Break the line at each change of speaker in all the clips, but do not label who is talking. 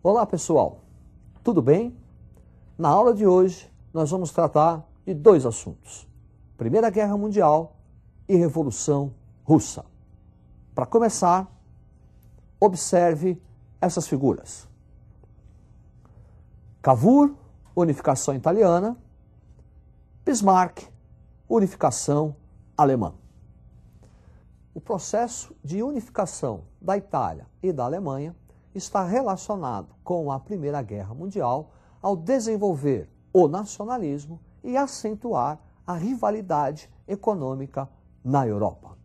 Olá pessoal, tudo bem? Na aula de hoje nós vamos tratar de dois assuntos, Primeira Guerra Mundial e Revolução Russa. Para começar, observe essas figuras. Cavour, unificação italiana, Bismarck, unificação alemã. O processo de unificação da Itália e da Alemanha está relacionado com a Primeira Guerra Mundial ao desenvolver o nacionalismo e acentuar a rivalidade econômica na Europa.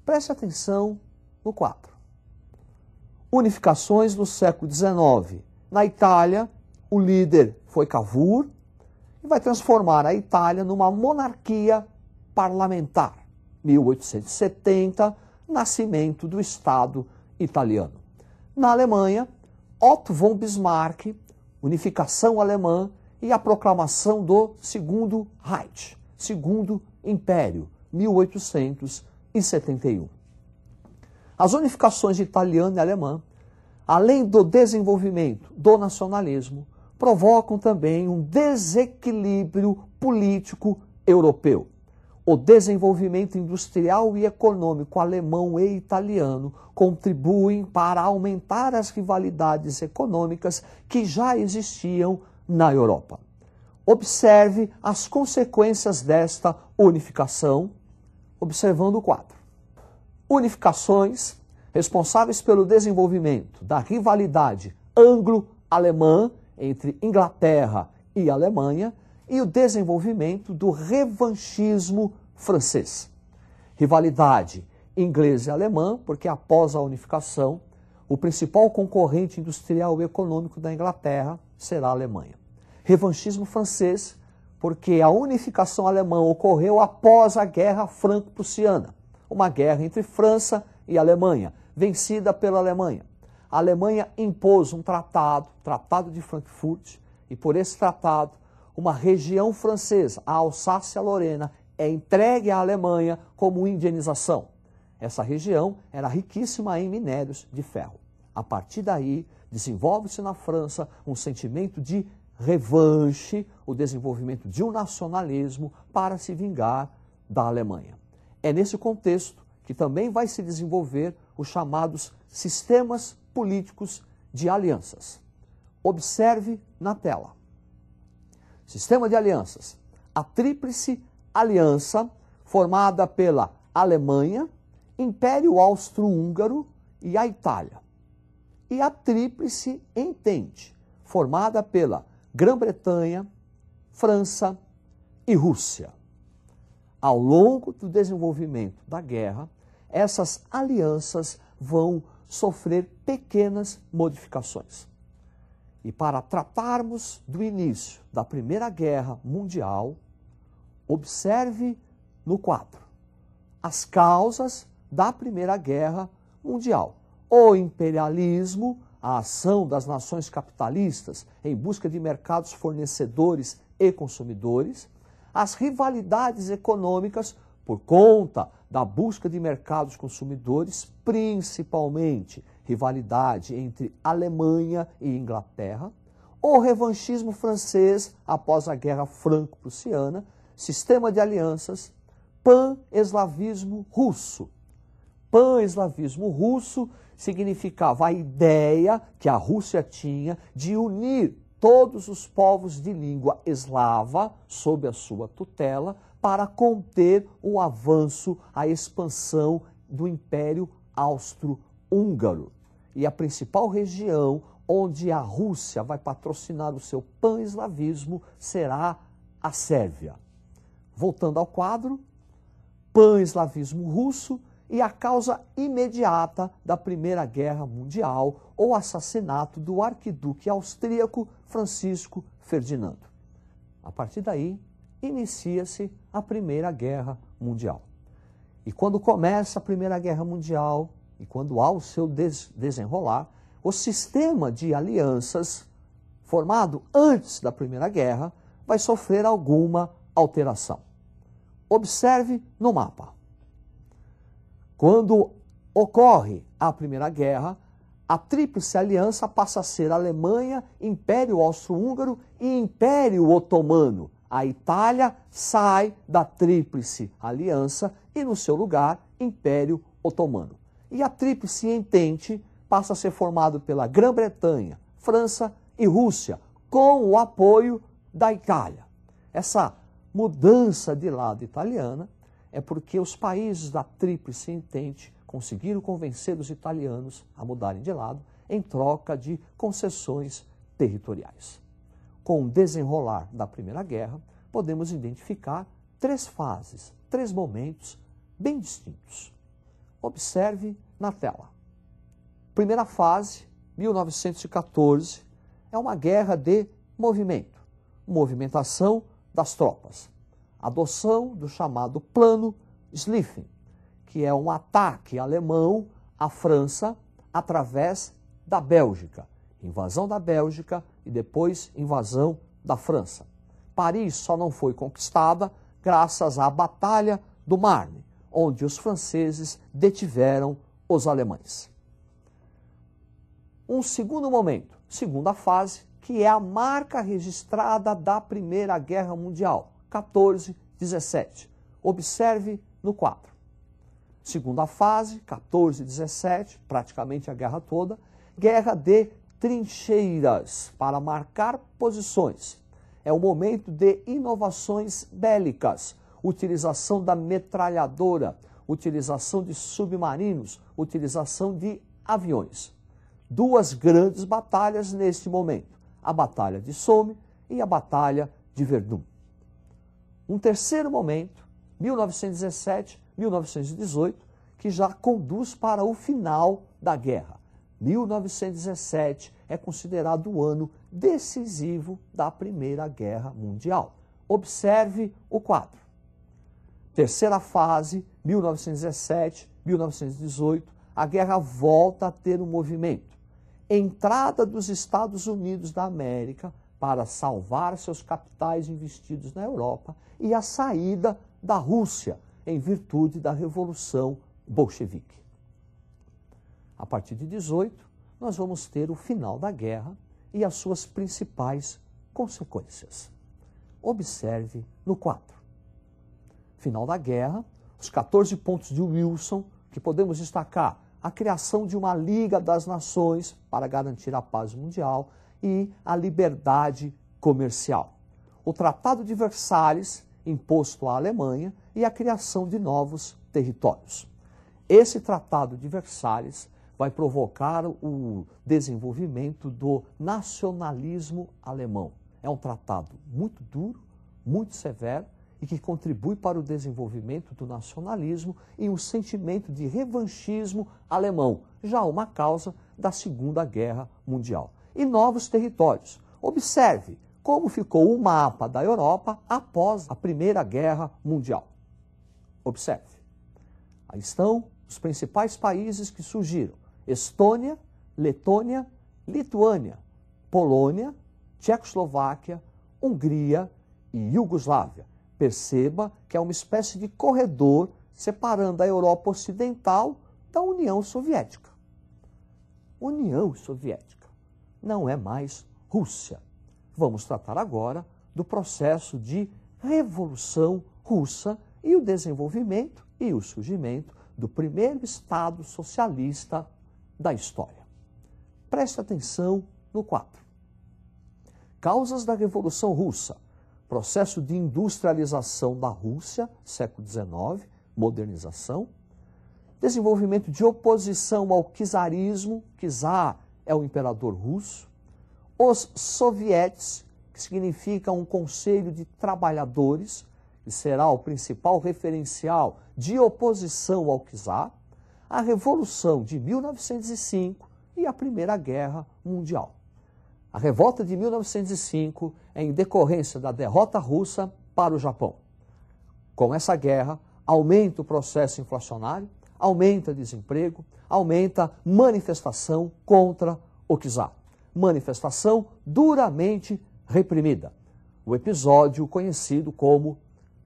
Preste atenção no quadro. Unificações no século XIX. Na Itália, o líder foi Cavour e vai transformar a Itália numa monarquia parlamentar. 1870, nascimento do Estado italiano. Na Alemanha, Otto von Bismarck, unificação alemã e a proclamação do Segundo Reich, Segundo Império, 1871. As unificações italiana e alemã, além do desenvolvimento do nacionalismo, provocam também um desequilíbrio político europeu. O desenvolvimento industrial e econômico alemão e italiano contribuem para aumentar as rivalidades econômicas que já existiam na Europa. Observe as consequências desta unificação, observando o quadro. Unificações responsáveis pelo desenvolvimento da rivalidade anglo-alemã entre Inglaterra e Alemanha, e o desenvolvimento do revanchismo francês. Rivalidade inglesa e alemã, porque após a unificação, o principal concorrente industrial e econômico da Inglaterra será a Alemanha. Revanchismo francês, porque a unificação alemã ocorreu após a Guerra Franco-Prussiana, uma guerra entre França e Alemanha, vencida pela Alemanha. A Alemanha impôs um Tratado de Frankfurt, e por esse tratado, uma região francesa, a Alsácia-Lorena, é entregue à Alemanha como indenização. Essa região era riquíssima em minérios de ferro. A partir daí, desenvolve-se na França um sentimento de revanche, o desenvolvimento de um nacionalismo para se vingar da Alemanha. É nesse contexto que também vai se desenvolver os chamados sistemas políticos de alianças. Observe na tela. Sistema de alianças. A Tríplice Aliança, formada pela Alemanha, Império Austro-Húngaro e a Itália. E a Tríplice Entente, formada pela Grã-Bretanha, França e Rússia. Ao longo do desenvolvimento da guerra, essas alianças vão sofrer pequenas modificações. E para tratarmos do início da Primeira Guerra Mundial, observe no quadro as causas da Primeira Guerra Mundial. O imperialismo, a ação das nações capitalistas em busca de mercados fornecedores e consumidores, as rivalidades econômicas por conta da busca de mercados consumidores, principalmente rivalidade entre Alemanha e Inglaterra, o revanchismo francês após a Guerra Franco-Prussiana, sistema de alianças, pan-eslavismo russo. Pan-eslavismo russo significava a ideia que a Rússia tinha de unir todos os povos de língua eslava sob a sua tutela para conter o avanço, a expansão do Império Austro-Húngaro. E a principal região onde a Rússia vai patrocinar o seu pan-eslavismo será a Sérvia. Voltando ao quadro, pan-eslavismo russo e a causa imediata da Primeira Guerra Mundial, o assassinato do arquiduque austríaco Francisco Ferdinando. A partir daí, inicia-se a Primeira Guerra Mundial. E quando começa a Primeira Guerra Mundial, e quando há o seu desenrolar, o sistema de alianças formado antes da Primeira Guerra vai sofrer alguma alteração. Observe no mapa. Quando ocorre a Primeira Guerra, a Tríplice Aliança passa a ser Alemanha, Império Austro-Húngaro e Império Otomano. A Itália sai da Tríplice Aliança e, no seu lugar, Império Otomano. E a Tríplice Entente passa a ser formado pela Grã-Bretanha, França e Rússia, com o apoio da Itália. Essa mudança de lado italiana é porque os países da Tríplice Entente conseguiram convencer os italianos a mudarem de lado em troca de concessões territoriais. Com o desenrolar da Primeira Guerra, podemos identificar três fases, três momentos bem distintos. Observe na tela. Primeira fase, 1914, é uma guerra de movimento, movimentação das tropas, adoção do chamado Plano Schlieffen, que é um ataque alemão à França através da Bélgica, invasão da Bélgica e depois invasão da França. Paris só não foi conquistada graças à Batalha do Marne, onde os franceses detiveram os alemães. Um segundo momento, segunda fase, que é a marca registrada da Primeira Guerra Mundial, 14-17. Observe no quadro. Segunda fase, 14-17, praticamente a guerra toda, guerra de trincheiras para marcar posições. É o momento de inovações bélicas, utilização da metralhadora, utilização de submarinos, utilização de aviões. Duas grandes batalhas neste momento, a Batalha de Somme e a Batalha de Verdun. Um terceiro momento, 1917-1918, que já conduz para o final da guerra. 1917 é considerado o ano decisivo da Primeira Guerra Mundial. Observe o quadro. Terceira fase, 1917-1918, a guerra volta a ter um movimento. Entrada dos Estados Unidos da América para salvar seus capitais investidos na Europa e a saída da Rússia em virtude da Revolução Bolchevique. A partir de 18, nós vamos ter o final da guerra e as suas principais consequências. Observe no quadro. Final da guerra, os 14 pontos de Wilson, que podemos destacar a criação de uma Liga das Nações para garantir a paz mundial e a liberdade comercial. O Tratado de Versalhes, imposto à Alemanha, e a criação de novos territórios. Esse Tratado de Versalhes vai provocar o desenvolvimento do nacionalismo alemão. É um tratado muito duro, muito severo e que contribui para o desenvolvimento do nacionalismo e um sentimento de revanchismo alemão, já uma causa da Segunda Guerra Mundial. E novos territórios. Observe como ficou o mapa da Europa após a Primeira Guerra Mundial. Observe. Aí estão os principais países que surgiram: Estônia, Letônia, Lituânia, Polônia, Tchecoslováquia, Hungria e Iugoslávia. Perceba que é uma espécie de corredor separando a Europa Ocidental da União Soviética. União Soviética não é mais Rússia. Vamos tratar agora do processo de Revolução Russa e o desenvolvimento e o surgimento do primeiro Estado socialista da história. Preste atenção no quadro. Causas da Revolução Russa. Processo de industrialização da Rússia, século XIX, modernização. Desenvolvimento de oposição ao czarismo, czar é o imperador russo. Os sovietes, que significa um conselho de trabalhadores, que será o principal referencial de oposição ao czar. A Revolução de 1905 e a Primeira Guerra Mundial. A revolta de 1905 é em decorrência da derrota russa para o Japão. Com essa guerra, aumenta o processo inflacionário, aumenta desemprego, aumenta manifestação contra o czar. Manifestação duramente reprimida. O episódio conhecido como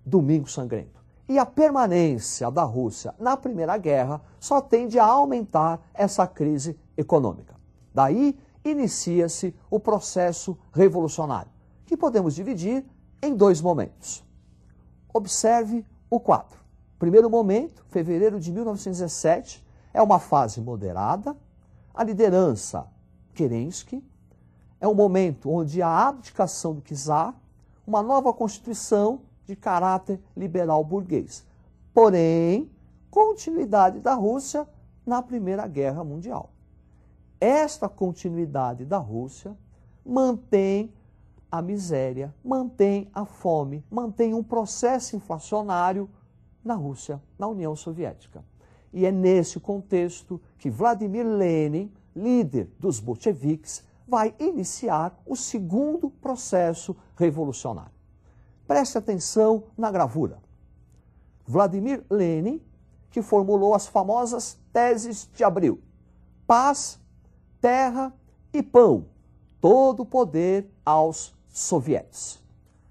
Domingo Sangrento. E a permanência da Rússia na Primeira Guerra só tende a aumentar essa crise econômica. Daí inicia-se o processo revolucionário, que podemos dividir em dois momentos. Observe o quadro. Primeiro momento, fevereiro de 1917, é uma fase moderada, a liderança Kerensky, é um momento onde há a abdicação do czar, uma nova constituição de caráter liberal burguês. Porém, continuidade da Rússia na Primeira Guerra Mundial. Esta continuidade da Rússia mantém a miséria, mantém a fome, mantém um processo inflacionário na Rússia, na União Soviética. E é nesse contexto que Vladimir Lenin, líder dos bolcheviques, vai iniciar o segundo processo revolucionário. Preste atenção na gravura. Vladimir Lenin, que formulou as famosas teses de Abril: paz, terra e pão, todo o poder aos sovietes.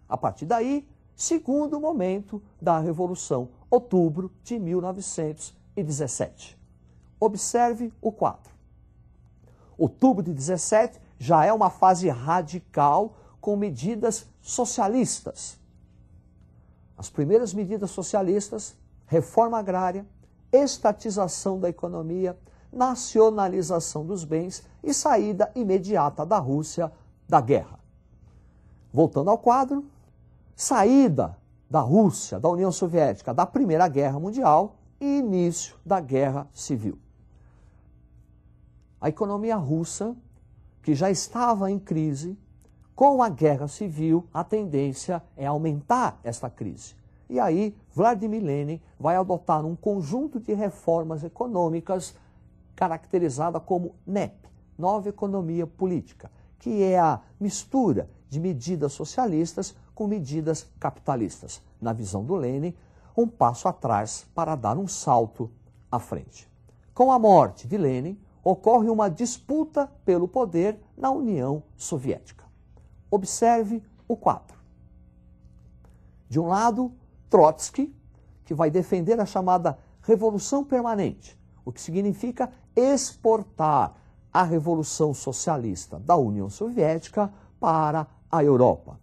A partir daí, segundo momento da Revolução, outubro de 1917. Observe o quadro. Outubro de 17 já é uma fase radical com medidas socialistas. As primeiras medidas socialistas: reforma agrária, estatização da economia, nacionalização dos bens e saída imediata da Rússia da guerra. Voltando ao quadro, saída da Rússia, da União Soviética, da Primeira Guerra Mundial e início da Guerra Civil. A economia russa, que já estava em crise, com a Guerra Civil, a tendência é aumentar esta crise. E aí, Vladimir Lenin vai adotar um conjunto de reformas econômicas caracterizada como NEP, Nova Economia Política, que é a mistura de medidas socialistas com medidas capitalistas. Na visão do Lenin, um passo atrás para dar um salto à frente. Com a morte de Lenin, ocorre uma disputa pelo poder na União Soviética. Observe o quadro. De um lado, Trotsky, que vai defender a chamada Revolução Permanente, o que significa exportar a Revolução Socialista da União Soviética para a Europa.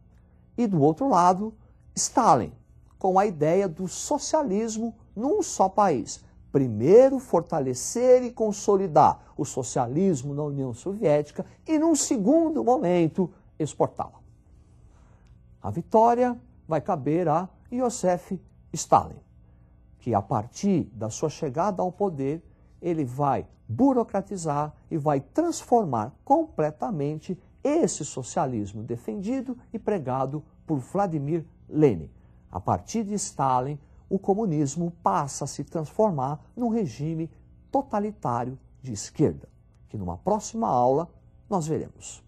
E do outro lado, Stalin, com a ideia do socialismo num só país. Primeiro, fortalecer e consolidar o socialismo na União Soviética e, num segundo momento, exportá-la. A vitória vai caber a Iosif Stalin, que a partir da sua chegada ao poder, ele vai burocratizar e vai transformar completamente esse socialismo defendido e pregado por Vladimir Lenin. A partir de Stalin, o comunismo passa a se transformar num regime totalitário de esquerda, que numa próxima aula nós veremos.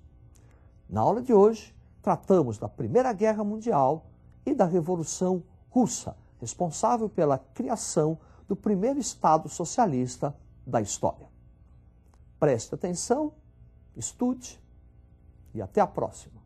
Na aula de hoje, tratamos da Primeira Guerra Mundial e da Revolução Russa, responsável pela criação do primeiro Estado socialista da história. Preste atenção, estude e até a próxima.